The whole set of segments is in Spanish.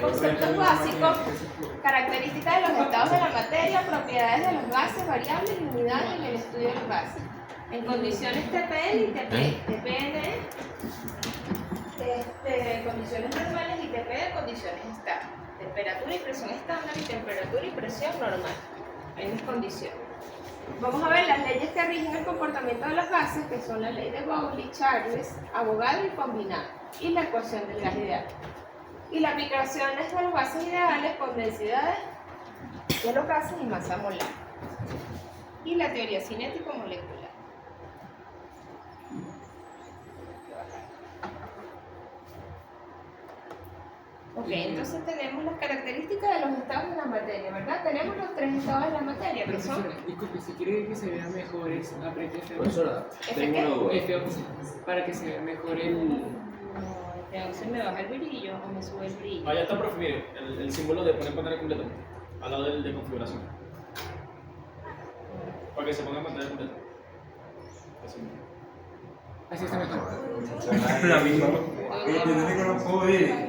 conceptos básicos, características de los estados de la materia, propiedades de los gases, variables y unidades en el estudio de los gases. En condiciones TPN y TPN, condiciones normales y TP, condiciones estables. Temperatura y presión estándar y temperatura y presión normal. Hay unas condiciones. Vamos a ver las leyes que rigen el comportamiento de los gases, que son la ley de Pauli, Charles, Avogadro y combinado, y la ecuación del gas ideal. Y las aplicaciones de los gases ideales con densidades de los gases y masa molar. Y la teoría cinético-molecular. Ok, entonces tenemos las características de los estados de la materia, ¿verdad? Tenemos los tres estados de la materia, que son... Disculpe, si quiere que se vea mejor, apriete F11. Profesora, tengo una duda. F11, para que se vea mejor el... Entonces me baja el brillo o me sube el brillo. Allá está, profe, mire, el símbolo de poner pantalla completa, al lado del de configuración. Para que se ponga en pantalla completa. Así. Así está mejor. La misma. Yo no lo puedo ver.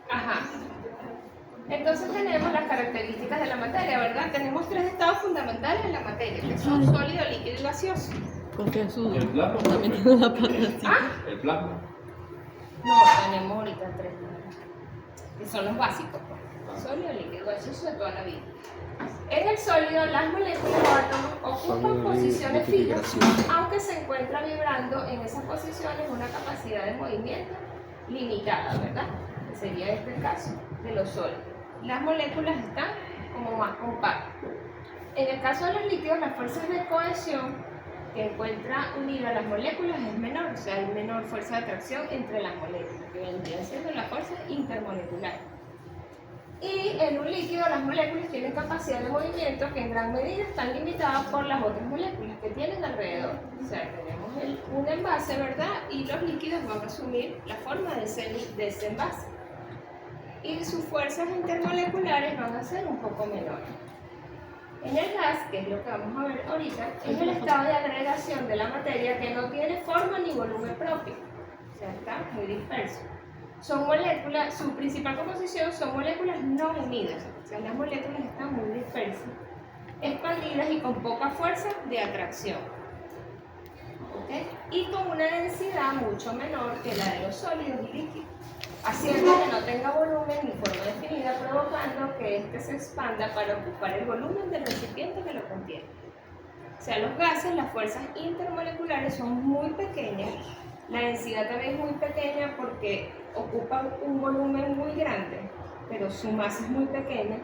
Ajá. Entonces tenemos las características de la materia, ¿verdad? Tenemos tres estados fundamentales en la materia, que son sólido, líquido y gaseoso. Porque su ¿El plasma? también tiene una pata así. ¿Ah? El plasma. No, tenemos ahorita tres, que son los básicos, pues. Sólido, líquido, gaseoso de toda la vida. En el sólido, las moléculas o átomos ocupan posiciones fijas, aunque se encuentra vibrando en esas posiciones una capacidad de movimiento limitada, ¿verdad? Sería este el caso de los sólidos. Las moléculas están como más compactas. En el caso de los líquidos, las fuerzas de cohesión que encuentra unidas las moléculas es menor, o sea, hay menor fuerza de atracción entre las moléculas, que vendrían siendo las fuerzas intermoleculares. Y en un líquido las moléculas tienen capacidad de movimiento que en gran medida están limitadas por las otras moléculas que tienen alrededor. O sea, tenemos un envase, ¿verdad? Y los líquidos van a asumir la forma de ese envase. Y sus fuerzas intermoleculares van a ser un poco menores. En el gas, que es lo que vamos a ver ahorita, es el estado de agregación de la materia que no tiene forma ni volumen propio. O sea, está muy disperso. Son moléculas, su principal composición son moléculas no unidas, o sea, las moléculas están muy dispersas, expandidas y con poca fuerza de atracción, ¿okay? Y con una densidad mucho menor que la de los sólidos y líquidos, haciendo que no tenga volumen ni forma definida, provocando que éste se expanda para ocupar el volumen del recipiente que lo contiene. O sea, los gases, las fuerzas intermoleculares son muy pequeñas. La densidad también es muy pequeña porque ocupan un volumen muy grande, pero su masa es muy pequeña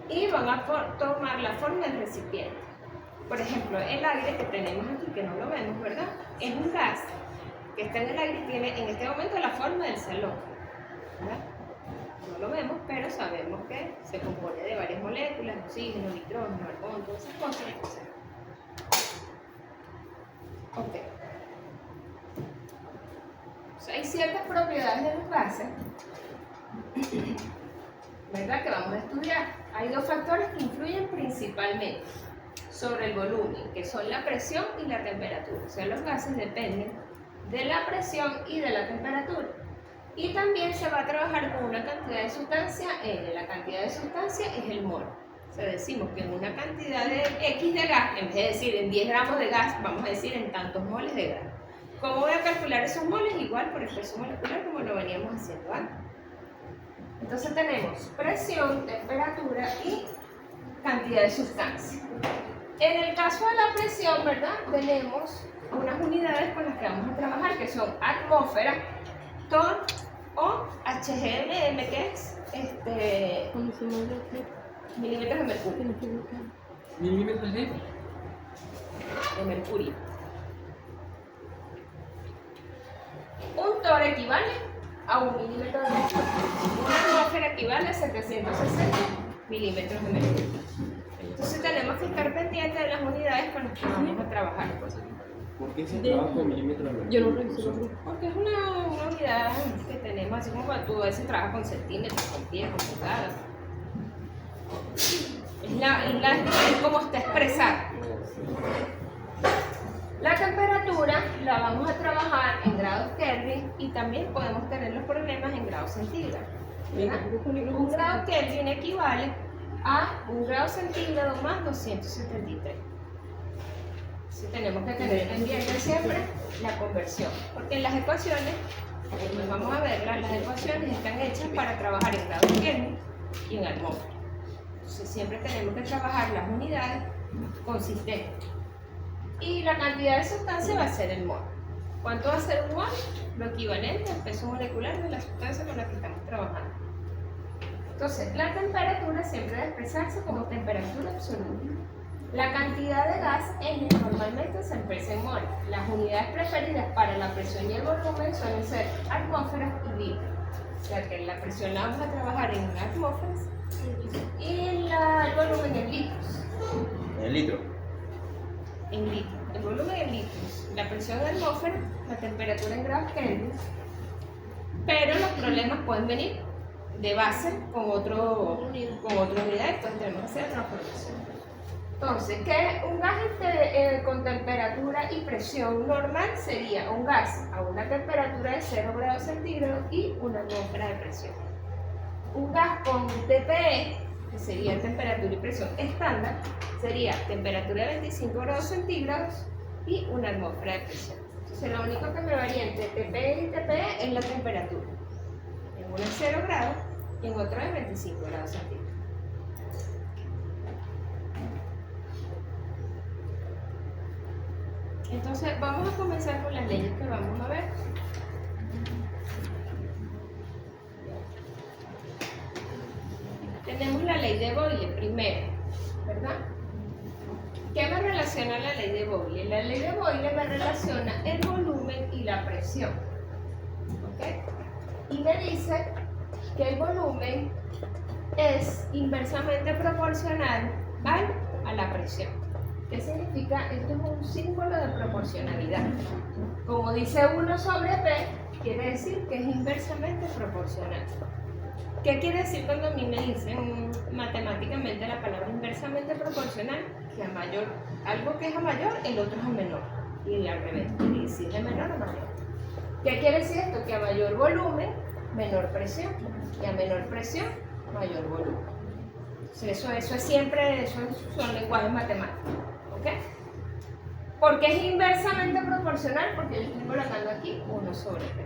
y van a tomar la forma del recipiente. Por ejemplo, el aire que tenemos aquí, que no lo vemos, ¿verdad? Es un gas que está en el aire y tiene en este momento la forma del salón, ¿verdad? No lo vemos, pero sabemos que se compone de varias moléculas, oxígeno, nitrógeno, argón, todas esas cosas. Ok. O sea, hay ciertas propiedades de los gases, ¿verdad?, que vamos a estudiar. Hay dos factores que influyen principalmente sobre el volumen, que son la presión y la temperatura. O sea, los gases dependen de la presión y de la temperatura. Y también se va a trabajar con una cantidad de sustancia N. La cantidad de sustancia es el mol. O sea, decimos que en una cantidad de X de gas, en vez de decir en 10 gramos de gas, vamos a decir en tantos moles de gas. ¿Cómo voy a calcular esos moles? Igual por expresión molecular como lo veníamos haciendo antes. Entonces tenemos presión, temperatura y cantidad de sustancia. En el caso de la presión, ¿verdad?, tenemos unas unidades con las que vamos a trabajar, que son atmósfera, ton o HGMM, que es Cuando se mueve aquí, milímetros de mercurio. tiene que buscar. ¿Milímetros de? De mercurio. Un torr equivale a 1 milímetro de mercurio. Una atmósfera equivale a 760 milímetros de mercurio. Entonces tenemos que estar pendientes de las unidades con las que vamos a trabajar. ¿Por qué se trabaja con milímetros de mercurio? Yo no reviso los grupos. Porque es una unidad que tenemos, así como cuando tú a veces trabajas con centímetros, con pies, con pulgadas. Es como está expresada. La temperatura la vamos a trabajar en grados Kelvin y también podemos tener los problemas en grados centígrados. ¿verdad? Un grado Kelvin equivale a 1 grado centígrado más 273. Entonces tenemos que tener pendiente siempre la conversión, porque en las ecuaciones, pues vamos a verlas, las ecuaciones están hechas para trabajar en grados Kelvin y en atmósfera. Entonces siempre tenemos que trabajar las unidades consistentes. Y la cantidad de sustancia va a ser el mol. ¿Cuánto va a ser un mol? Lo equivalente al peso molecular de la sustancia con la que estamos trabajando. Entonces, la temperatura siempre debe expresarse como temperatura absoluta. La cantidad de gas N normalmente se expresa en mol. Las unidades preferidas para la presión y el volumen suelen ser atmósferas y litros. O sea que la presión la vamos a trabajar en atmósferas y el volumen en litros. ¿En litro? En litros. El volumen en litros. La presión en atmósfera, la temperatura en grados Kelvin. Pero los problemas pueden venir de base con otra unidad, entonces tenemos que hacer transformación. Entonces, ¿qué un gas con temperatura y presión normal sería un gas a una temperatura de 0 grados centígrados y una atmósfera de presión? Un gas con TPE, que sería temperatura y presión estándar, sería temperatura de 25 grados centígrados y una atmósfera de presión. Entonces, lo único que me varía entre TPE y TPE es la temperatura. En uno es 0 grados y en otro es 25 grados centígrados. Entonces, vamos a comenzar con las leyes que vamos a ver. Tenemos la ley de Boyle primero, ¿verdad? ¿Qué me relaciona la ley de Boyle? La ley de Boyle me relaciona el volumen y la presión, ¿ok? Y me dice que el volumen es inversamente proporcional a la presión. ¿Qué significa? Esto es un símbolo de proporcionalidad. Como dice 1 sobre P, quiere decir que es inversamente proporcional. ¿Qué quiere decir cuando a mí me dicen matemáticamente la palabra inversamente proporcional? Que a mayor, algo que es a mayor, el otro es a menor. Y al revés, y si es de menor a mayor. ¿Qué quiere decir esto? Que a mayor volumen, menor presión. Y a menor presión, mayor volumen. Eso es siempre, eso son lenguajes matemáticos. ¿Ok? ¿Por qué es inversamente proporcional? Porque yo estoy colocando aquí 1 sobre P.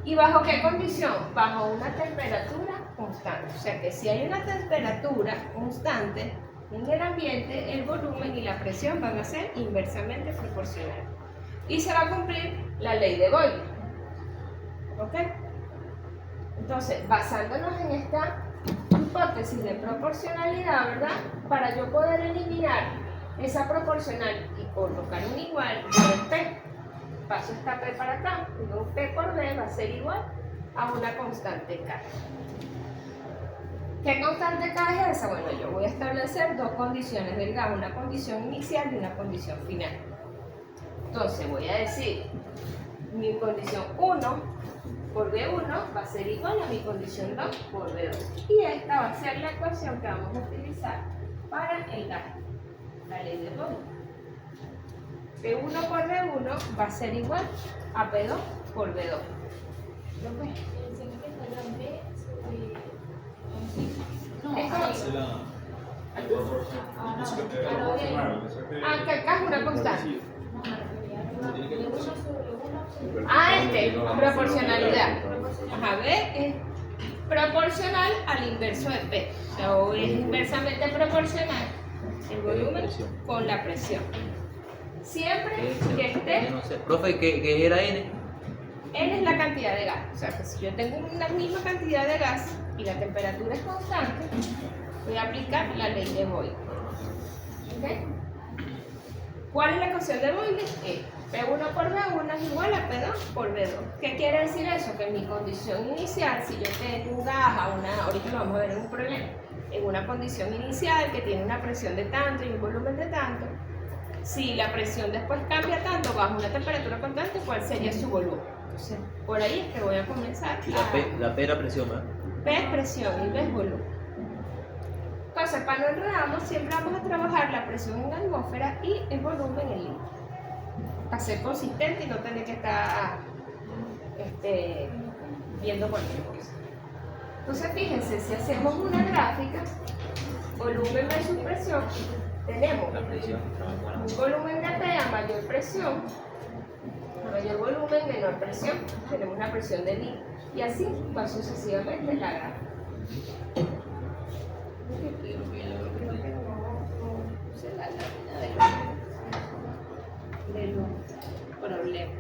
¿Y bajo qué condición? Bajo una temperatura constante. O sea que si hay una temperatura constante en el ambiente, el volumen y la presión van a ser inversamente proporcionales. Y se va a cumplir la ley de Boyle. ¿Ok? Entonces, basándonos en esta hipótesis de proporcionalidad, ¿verdad? Para yo poder eliminar esa proporcional y colocar un igual, yo P. Paso esta P para acá, un P por B va a ser igual a una constante K. ¿Qué constante K es esa? Bueno, yo voy a establecer dos condiciones del gas, una condición inicial y una condición final. Entonces voy a decir, mi condición 1 por B1 va a ser igual a mi condición 2 por B2. Y esta va a ser la ecuación que vamos a utilizar para el gas, la ley de Boyle. P1 por B1 va a ser igual a P2 por B2. ¿Lo ves? Es como... que acá es una constante. Proporcionalidad. Ajá, B es proporcional al inverso de P. O sea, o es inversamente proporcional el volumen con la presión. Siempre que esté... No sé. Profe, ¿qué era N? N es la cantidad de gas. O sea, que si yo tengo una misma cantidad de gas y la temperatura es constante, voy a aplicar la ley de Boyle. ¿Ok? ¿Cuál es la ecuación de Boyle? P1 por B1 es igual a P2 por B2. ¿Qué quiere decir eso? Que en mi condición inicial, si yo tengo un gas ahorita lo vamos a ver en un problema, en una condición inicial que tiene una presión de tanto y un volumen de tanto, si la presión después cambia tanto bajo una temperatura constante, ¿cuál sería su volumen? Entonces, por ahí es que voy a comenzar. Y la P era presión, ¿verdad? P es presión y B es volumen. Entonces, para no enredarnos, siempre vamos a trabajar la presión en la atmósfera y el volumen en litro. Para ser consistente y no tener que estar viendo cualquier cosa. Entonces fíjense, si hacemos una gráfica, volumen versus presión, tenemos La presión. un volumen de P a mayor presión, a mayor volumen, menor presión, tenemos una presión de D. Y así va sucesivamente la gráfica. Puse la lámina de los problemas.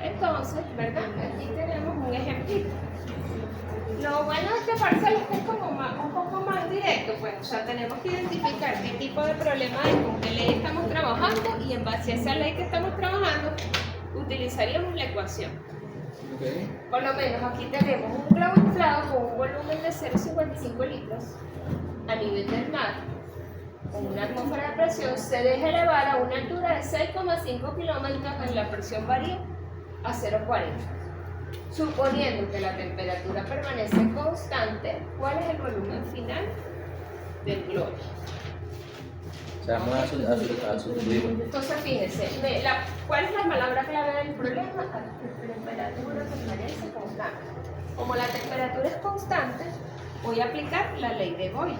Entonces, ¿verdad? Aquí tenemos un ejemplito. Lo bueno de este parcial es que es como un poco más directo, pues, o sea, tenemos que identificar qué tipo de problema hay, con qué ley estamos trabajando y en base a esa ley que estamos trabajando, utilizaríamos la ecuación. Ok. Por lo menos aquí tenemos un globo inflado con un volumen de 0,55 litros a nivel del mar, con una atmósfera de presión, se deja elevar a una altura de 6,5 kilómetros en la presión varía a 0,40. Suponiendo que la temperatura permanece constante, ¿cuál es el volumen final del globo? O sea, vamos a sustituir. Entonces, fíjense, ¿cuál es la palabra clave del problema? La temperatura permanece constante. Como la temperatura es constante, voy a aplicar la ley de Boyle.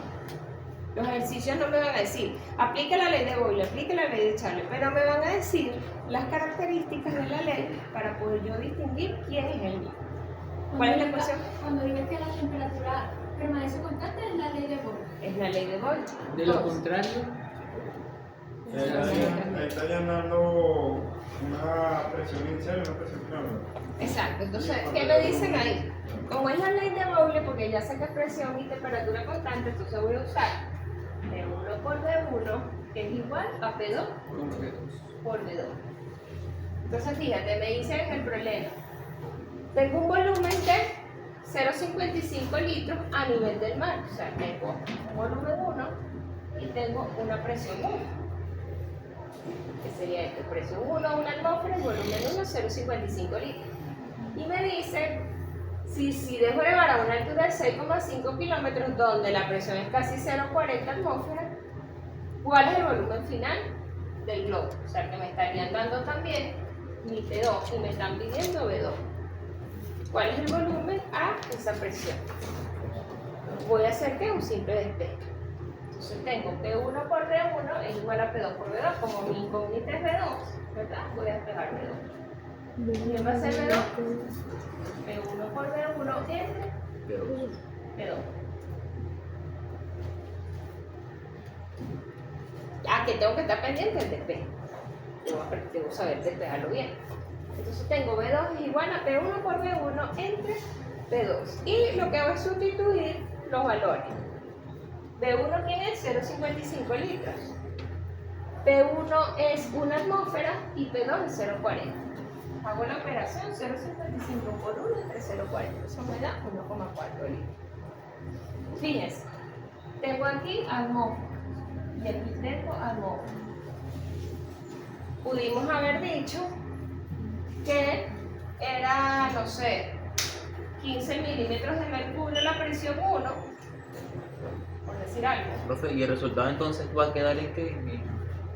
Los ejercicios no me van a decir, aplique la ley de Boyle, aplique la ley de Charles, pero me van a decir las características de la ley para poder yo distinguir quién es el mismo. ¿Cuál es la ecuación? Cuando digas que la temperatura permanece constante, es la ley de Boyle. Es la ley de Boyle. De lo Entonces, contrario, Está llenando una presión inicial y una presión final. exacto. Entonces, ¿qué me dicen ahí? Como es la ley de Boyle, porque ya sé que es presión y temperatura constante, entonces voy a usar P1 por V1, que es igual a P2 por V2. Entonces, fíjate, me dicen en el problema, tengo un volumen de 0,55 litros a nivel del mar, o sea, tengo un volumen 1 y tengo una presión 1. Que sería esto, presión 1, una atmósfera, y volumen 1, 0,55 litros. Y me dice, si dejo elevar a una altura de 6,5 kilómetros, donde la presión es casi 0,40 atmósferas, ¿cuál es el volumen final del globo? O sea, que me estarían dando también mi P2 y me están pidiendo V2. ¿Cuál es el volumen a esa presión? Voy a hacer que un simple despeje. Entonces tengo P1 por V1 es igual a P2 por V2. Como mi incógnita es V2, ¿verdad? Voy a despejar V2. ¿Quién va a ser V2? P1 por V1 entre P2. Ah, que tengo que estar pendiente del despeje. Debo saber despejarlo bien. Entonces tengo V2 es igual a P1 por V1 entre P2. Y lo que voy a sustituir los valores. V1 tiene 0,55 litros. P1 es una atmósfera y P2 es 0,40. Hago la operación 0,55 por 1 entre 0,40. Eso me da 1,4 litros. Fíjense, tengo aquí atmósfera y aquí tengo atmósfera. Pudimos haber dicho que era, no sé, 15 milímetros de mercurio la presión 1, por decir algo. Profe, y el resultado entonces va a quedar en qué?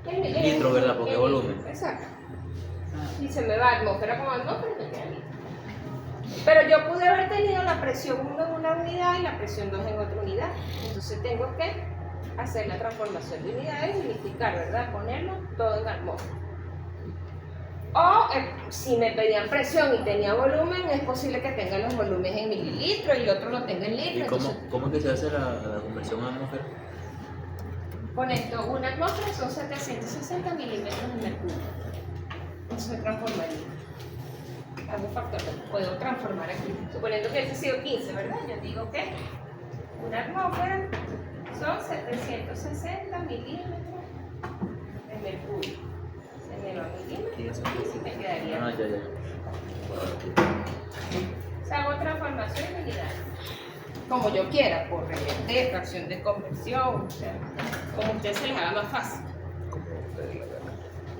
En Litro, ¿verdad? Porque en volumen. litro, exacto. Y se me va atmósfera como atmósfera y me queda litro. Pero yo pude haber tenido la presión 1 en una unidad y la presión 2 en otra unidad. Entonces tengo que hacer la transformación de unidades y unificar, ¿verdad? Ponerlo todo en atmósfera. O si me pedían presión y tenía volumen, es posible que tenga los volúmenes en mililitros y el otro lo tenga en ¿Y litros. cómo es que se hace la conversión a atmósfera? Con esto, una atmósfera son 760 milímetros de mercurio. Eso se transformaría. Hago un factor, puedo transformar aquí. Suponiendo que ese ha sido 15, ¿verdad? Yo digo que una atmósfera son 760 milímetros de mercurio. Se me va milímetros y me quedaría. Ah, ya. O sea, hago transformación de unidades. Como yo quiera, por RT, fracción de conversión, o sea, como a ustedes se les haga más fácil. Como ustedes la verdad.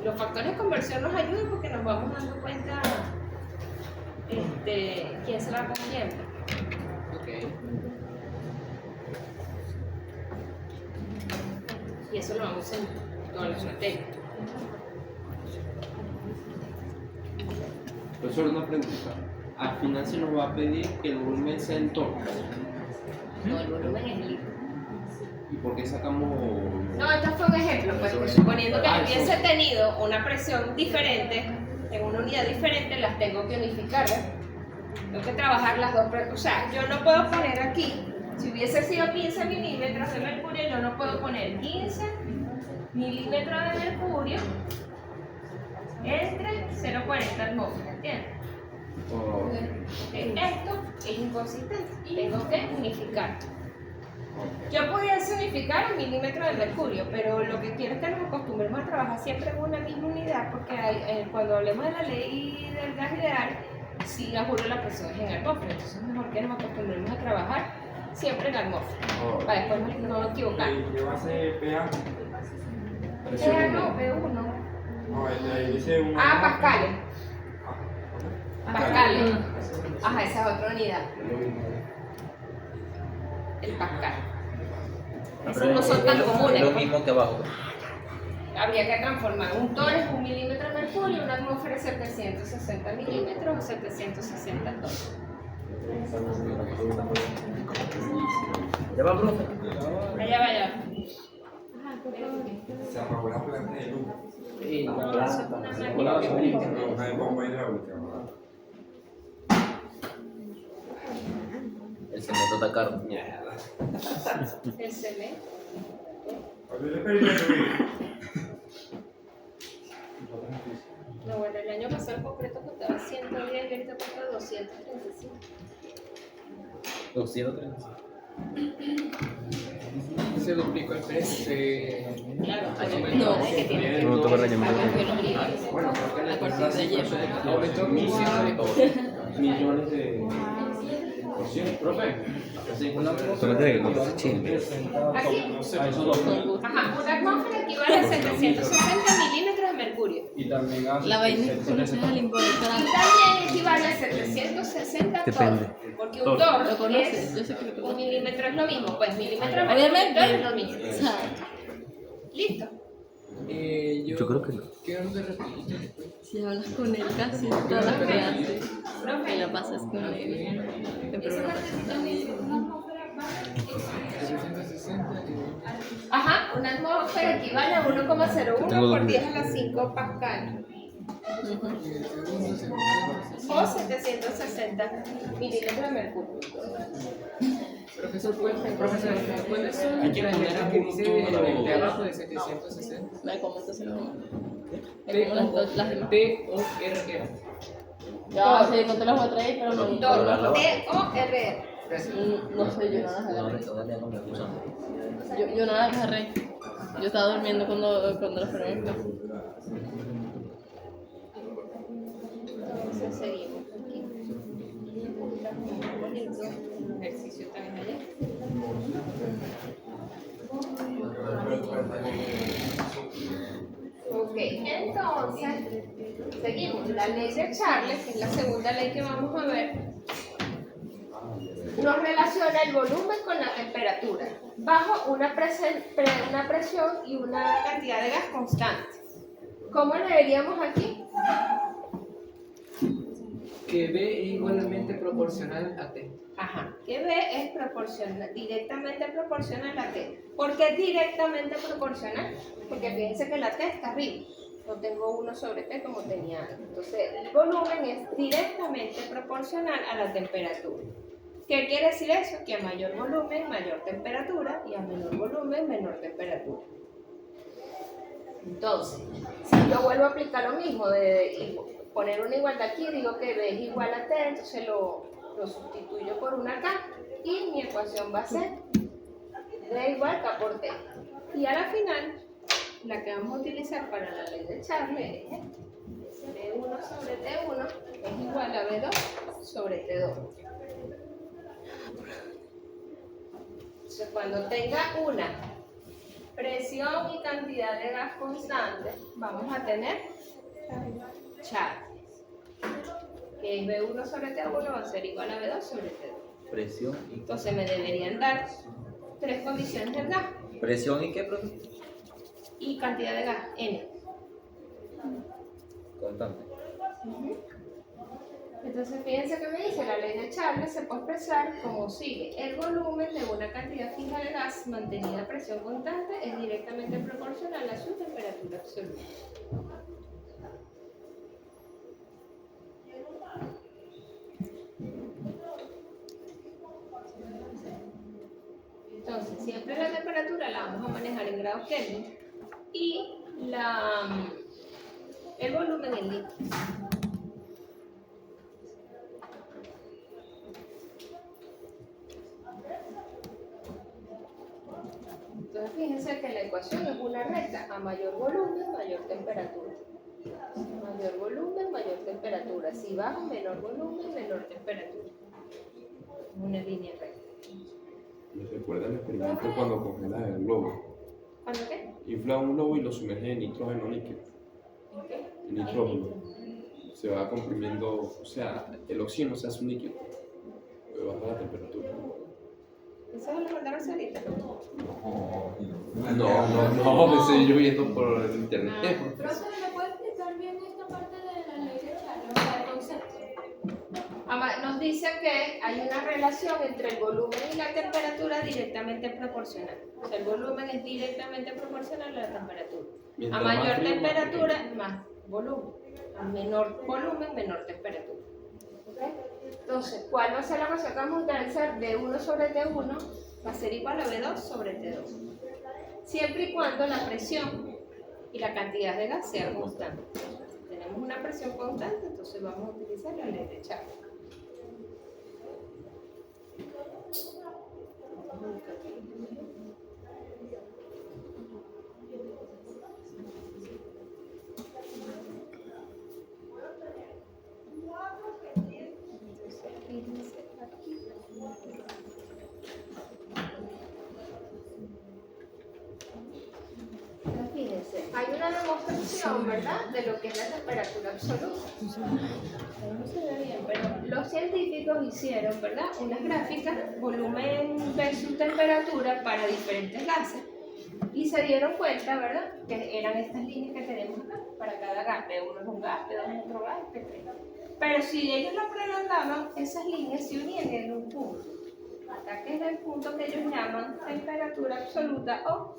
Los factores de conversión nos ayudan porque nos vamos dando cuenta quién se va comiendo. Ok. Y eso lo vamos en todas las materias. Profesor, una pregunta. Al final se nos va a pedir que el volumen sea en torno. No, el volumen es líquido. ¿Y por qué sacamos...? No, esto fue un ejemplo, pues que suponiendo que yo hubiese tenido una presión diferente, en una unidad diferente, las tengo que unificar, ¿ves? Tengo que trabajar las dos presiones. O sea, yo no puedo poner aquí, si hubiese sido 15 milímetros de mercurio, yo no puedo poner 15 milímetros de mercurio entre 0,40 atmósferas, ¿entiendes? Oh, Esto es inconsistente, tengo que unificar. Yo pudiese unificar un milímetro de mercurio, pero lo que quiero es que nos acostumbremos a trabajar siempre en una misma unidad, porque cuando hablemos de la ley del gas ideal, sí, a juro, la presión es en atmósfera, entonces es mejor que nos acostumbremos a trabajar siempre en atmósfera, para después no equivocarnos. ¿Qué va a ser PA? No, P1. No, ahí dice un. Pascales. Pascales. Ajá, esa es otra unidad. El Pascal. Esos no son tan comunes. Es lo mismo que abajo. Habría que transformar. Un torr es 1 milímetro de mercurio, una atmósfera es 760 milímetros o 760 torres. ¿Ya va, profe? Allá vaya. Se apagó la planta de luz. Sí, No, eso es una máquina que brinca. Una de bomba hidráulica, ¿verdad? El cemento está caro. El cemento. ¿Cuál es el perímetro? No, bueno, el año pasado el concreto costaba 110 y ahorita cuesta 235. 230. Se duplicó el precio. Claro, No, es que tiene que no, pagar biología. Bueno, creo que a partir de ayer. Aumentó 1.100 millones de... Profe. Tómate que compras chile. Aquí, Eso dos. ajá, una atmósfera equivale a 760 milímetros de mercurio. Y también hace La vaina que conoces al involucrar. Y también equivale a 760 Depende. torr. Porque un torr Lo conoces, es yo sé que lo 1 conoces. milímetro es lo mismo, pues milímetro de Obviamente. mercurio es lo mismo. O sea, Listo. Yo creo que no. Quiero que repitas después. si hablas con él casi todas las clases, y la pasas con él en programación también. 760 Ajá, una atmósfera equivale a 1,01 por 10 a la 5 pascal. O 760 milímetros de mercurio. Profesor, ¿puedes Hay que poner a que dice punto de abajo de 760? Me comentas el nombre. T-O-R-R. Ya, sí, no te las voy a traer, pero no. Torr, T-O-R-R. No sé, yo no las agarré. No, Yo no las agarré. Yo estaba durmiendo cuando las fueron en clase. Entonces seguimos aquí. Bonito ejercicio también allá. Ok, entonces seguimos. La ley de Charles, que es la segunda ley que vamos a ver, nos relaciona el volumen con la temperatura bajo una presión y una cantidad de gas constante. ¿Cómo leeríamos aquí? Que B es igualmente proporcional a T. Ajá, que B es directamente proporcional a T. ¿Por qué directamente proporcional? Porque fíjense que la T está arriba. No tengo 1 sobre T como tenía antes. Entonces, el volumen es directamente proporcional a la temperatura. ¿Qué quiere decir eso? Que a mayor volumen, mayor temperatura, y a menor volumen, menor temperatura. Entonces, si yo vuelvo a aplicar lo mismo, de poner una igualdad aquí, digo que B es igual a T, entonces lo sustituyo por una K, y mi ecuación va a ser D igual K por T. Y a la final, la que vamos a utilizar para la ley de Charles es B1 sobre T1 es igual a B2 sobre T2. Entonces, cuando tenga una presión y cantidad de gas constante, vamos a tener Charles, que es B1 sobre T1 va a ser igual a B2 sobre T2. Presión y... Entonces me deberían dar tres condiciones del gas ¿Presión y qué, profe? y cantidad de gas, N. Constante. Entonces fíjense que me dice la ley de Charles se puede expresar como sigue. El volumen de una cantidad fija de gas mantenida a presión constante es directamente proporcional a su temperatura absoluta. Entonces siempre la temperatura la vamos a manejar en grados Kelvin y el volumen en litros. Entonces fíjense que la ecuación es una recta, a mayor volumen, mayor temperatura. Mayor volumen, mayor temperatura. Si bajo, menor volumen, menor temperatura. Una línea recta. ¿Me recuerda el experimento cuando congelas el globo? ¿Cuándo qué? Infla un globo y lo sumerge en nitrógeno líquido. ¿En qué? En nitrógeno. Se va comprimiendo, o sea, el oxígeno se hace un líquido. Pero baja la temperatura. ¿Eso lo mandaron hacer ahorita? No, me estoy yo viendo por internet. Profe, ¿me puede explicar bien esta parte de la ley de Charles? O sea, el concepto. Nos dice que hay una relación entre el volumen y la temperatura directamente proporcional. O sea, el volumen es directamente proporcional a la temperatura. Mientras A mayor más frío, más temperatura, pequeño. más volumen. A menor volumen, menor temperatura. ¿Ok? Entonces, ¿cuál va a ser la ecuación que vamos a utilizar? D1 sobre T1 va a ser igual a B2 sobre T2. Siempre y cuando la presión y la cantidad de gas sean constantes. Tenemos una presión constante, entonces vamos a utilizar la ley de Charles. Fíjense, hay una demostración, ¿verdad?, de lo que es la temperatura absoluta. No se ve bien, pero los científicos hicieron, ¿verdad?, unas gráficas, volumen versus temperatura para diferentes gases, y se dieron cuenta, ¿verdad?, que eran estas líneas que tenemos acá, para cada gas. P1 es un gas, P2 es otro gas, P3. Pero si ellos lo prolongaban, esas líneas se unían en un punto. Acá que es el punto que ellos llaman temperatura absoluta o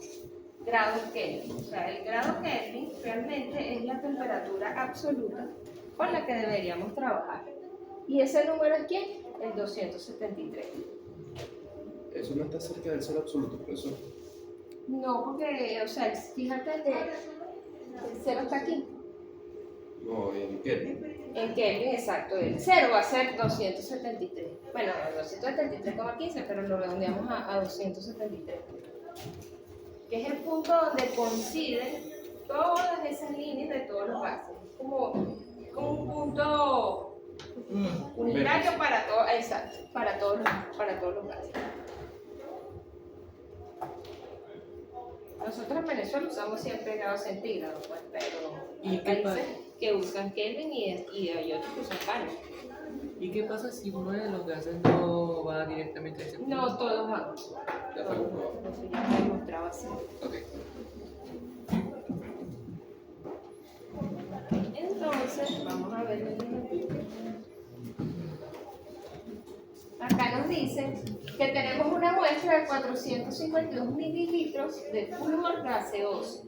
grado Kelvin. O sea, el grado Kelvin realmente es la temperatura absoluta con la que deberíamos trabajar. ¿Y ese número es quién? El 273. Eso no está cerca del cero absoluto, profesor. No, porque, o sea, fíjate que el cero está aquí. No, en Kelvin. En Kelvin, exacto. El 0 va a ser 273. Bueno, 273,15, pero lo redondeamos a 273. Que es el punto donde coinciden todas esas líneas de todos los gases. Como un punto unitario para todo, exacto, para todos los gases. Nosotros en Venezuela usamos siempre grados centígrados, pues, pero hay países que usan Kelvin y hay otros que usan Fahrenheit. ¿Y qué pasa si uno de los gases no va directamente a ese punto? No todos van. Ya está comprobado. Eso ya está demostrado así. Ok. Entonces, vamos a ver. Acá nos dice que tenemos una muestra de 452 mililitros de flúor gaseoso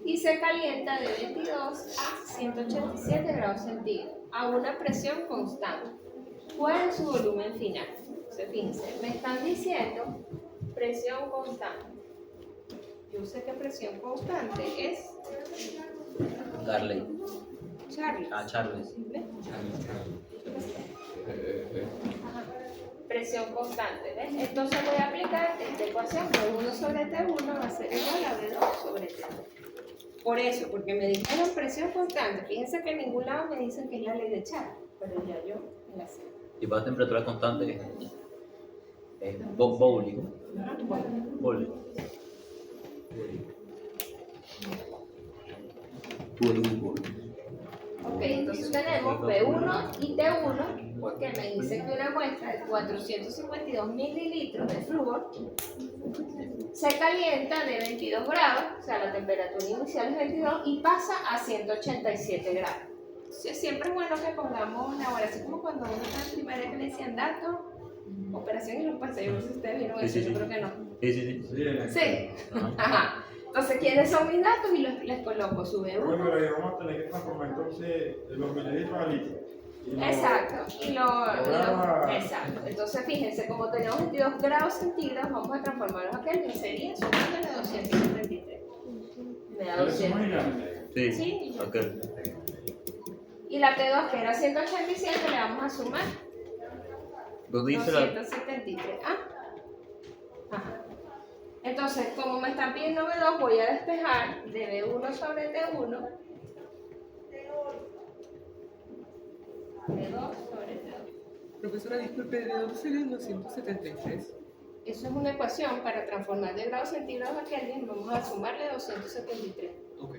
y se calienta de 22 a 187 grados centígrados a una presión constante. ¿Cuál es su volumen final? Entonces, fíjense, me están diciendo presión constante. Yo sé que presión constante es Garley. Charles. Ah, Charles. ¿Ves? Ajá. Presión constante, ¿ves? Entonces voy a aplicar esta ecuación de 1 sobre T1 va a ser igual a B2 sobre T2. Por eso, porque me dijeron presión constante. Fíjense que en ningún lado me dicen que es la ley de Charles, pero ya yo la sé. Y para temperatura constante es Bowling. Bueno, Bowling. Ok, entonces tenemos B1 y T1 porque me dice que una muestra de 452 mililitros de flúor se calienta de 22 grados, o sea, la temperatura inicial es 22 y pasa a 187 grados. Entonces, siempre es bueno que pongamos la hora, así como cuando uno está en primaria que le decían datos, operación y los pasos. Yo no sé si ustedes vieron eso, yo creo que no. Sí. Ajá. Entonces, ¿quiénes son mis datos? Y les coloco su B1. Bueno, pero ahí vamos a tener que transformar entonces los mililitros a litros. Exacto. Exacto. Entonces, fíjense, como tenemos 22 grados centígrados, vamos a transformarlos a Kelvin. Sería sumándole 233. Me da 200. Sí. Sí. Ok. Y la T2, que era 187, le vamos a sumar ¿Dónde dice la...? 273. Ajá. Entonces, como me están pidiendo B2, voy a despejar de B1 sobre T1. B2 sobre T2. Profesora, disculpe, ¿de dónde salen los 173? Eso es una ecuación para transformar de grados centígrados a Kelvin. Vamos a sumarle 273. Ok.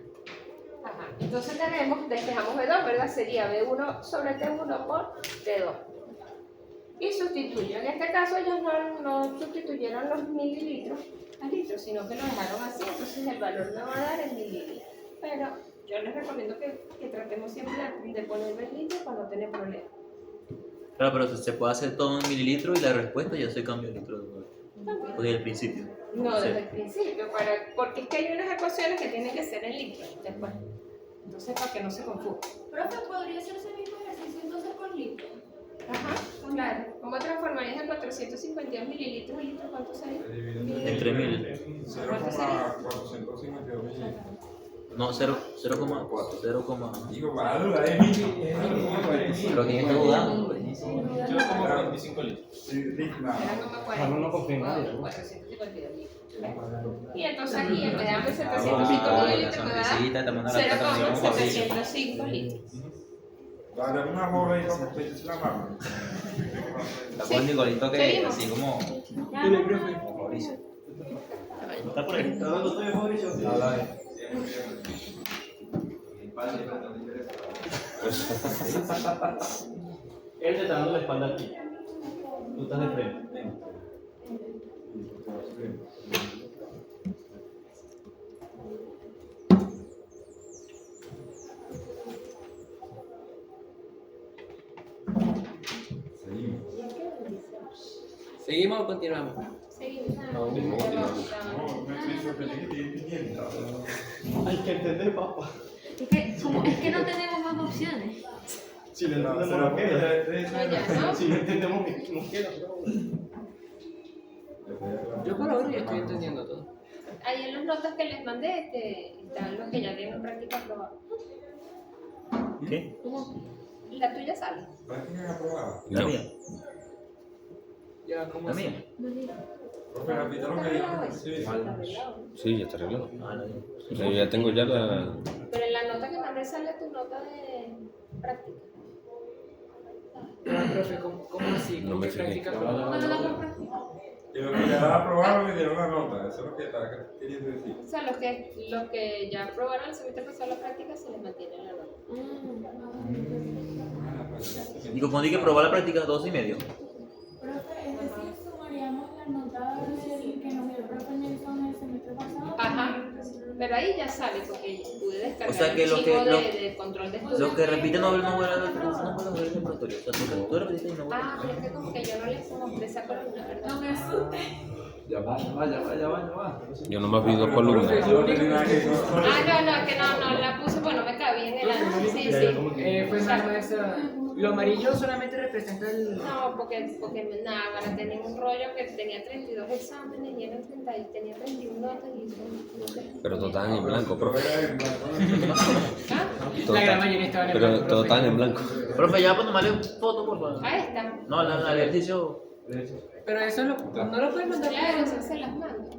Ajá. Entonces despejamos B2, ¿verdad? Sería B1 sobre T1 por T2. Y sustituyo. En este caso ellos no sustituyeron los mililitros a litros, sino que lo dejaron así, entonces el valor me va a dar en mililitros. Pero yo les recomiendo que tratemos siempre de ponerlo en litros para no tener problemas. Claro, pero se puede hacer todo en mililitros y la respuesta ya se cambia en litros de nuevo. Pues desde el principio. No, desde el principio, porque es que hay unas ecuaciones que tienen que ser en litros después. Entonces, para que no se confunda. Profe, ¿podría hacerse el mismo ejercicio entonces con litro? Ajá, claro. ¿Cómo transformarías el 452 mililitros? ¿Litros cuánto sería? Entre 1000. 0,452 mililitros. No, 0,4. Digo, para duda, Pero ¿quién está dudando? Yo como 45 litros. Eran como 452 litros. Y entonces aquí, en vez de darme 705 mililitros, me da 0,705 litros. Dale una bola y vamos a pedirse la mano. La pone Nicolito que Seguimos. así como Dile, profe. Mauricio. Está por ahí. Él te está dando la espalda a ti. Tú estás de frente. ¿Seguimos o continuamos? Seguimos. No, me estoy sorprendido que estoy pidiendo. Hay que entender, papá. Es que no tenemos más opciones. Si le No, entendemos, se lo nos queda. Ya, ¿no? Si no entendemos, nos queda. Yo por ahora ya estoy entendiendo todo. Ahí en las notas que les mandé están los que ya tienen práctica aprobada. ¿Qué? La tuya sale. ¿Práctica aprobada? La mía. Ya, ¿cómo La así? mía. Profe, repita lo que dijo. Sí. Sí, ya está arreglado. Ah, la mía. O sea, yo ya tengo ya la... Pero en la nota que mandé sale tu nota de práctica. Ah, profe, ¿cómo así? No ¿Cómo me que fijé. práctica ¿Cuándo aprobada? la práctica? Y lo que ya aprobaron le dieron la nota. Eso es lo que está queriendo decir. O sea, los que ya aprobaron el semestre pasado la práctica se les mantiene la nota. Y como dije, probar la práctica 2,5. Profe, es decir, sumaríamos la nota del que nos dio el profe Nelson el semestre pasado. Ajá. Pero ahí ya sale porque pude descargar O sea que el lo archivo que- de control de estudio. Los que repiten no vuelven a ver el laboratorio. O sea, tú repetiste y no vuelves. Ah, pero es que como que yo no les mostré esa columna, ¿verdad? No me asustes. Ya va. Yo nomás vi 2 columnas. Ah, no, que no, la puse, bueno, me cabía en el año. Sí, sí. Fue más maestra. Lo amarillo solamente representa el. No, porque nada, para tener un rollo que tenía 32 exámenes y eran 30, y tenía 31 notas y eso. Pero todos estaban en blanco, profe. ¿Ah? La gran mayoría estaban en Pero blanco, todos profe. estaban en blanco. Profe, ya pues tomarle foto, por favor. Ahí está. No, el ejercicio. Pero eso no lo puedes mandar. Claro, eso se las mando.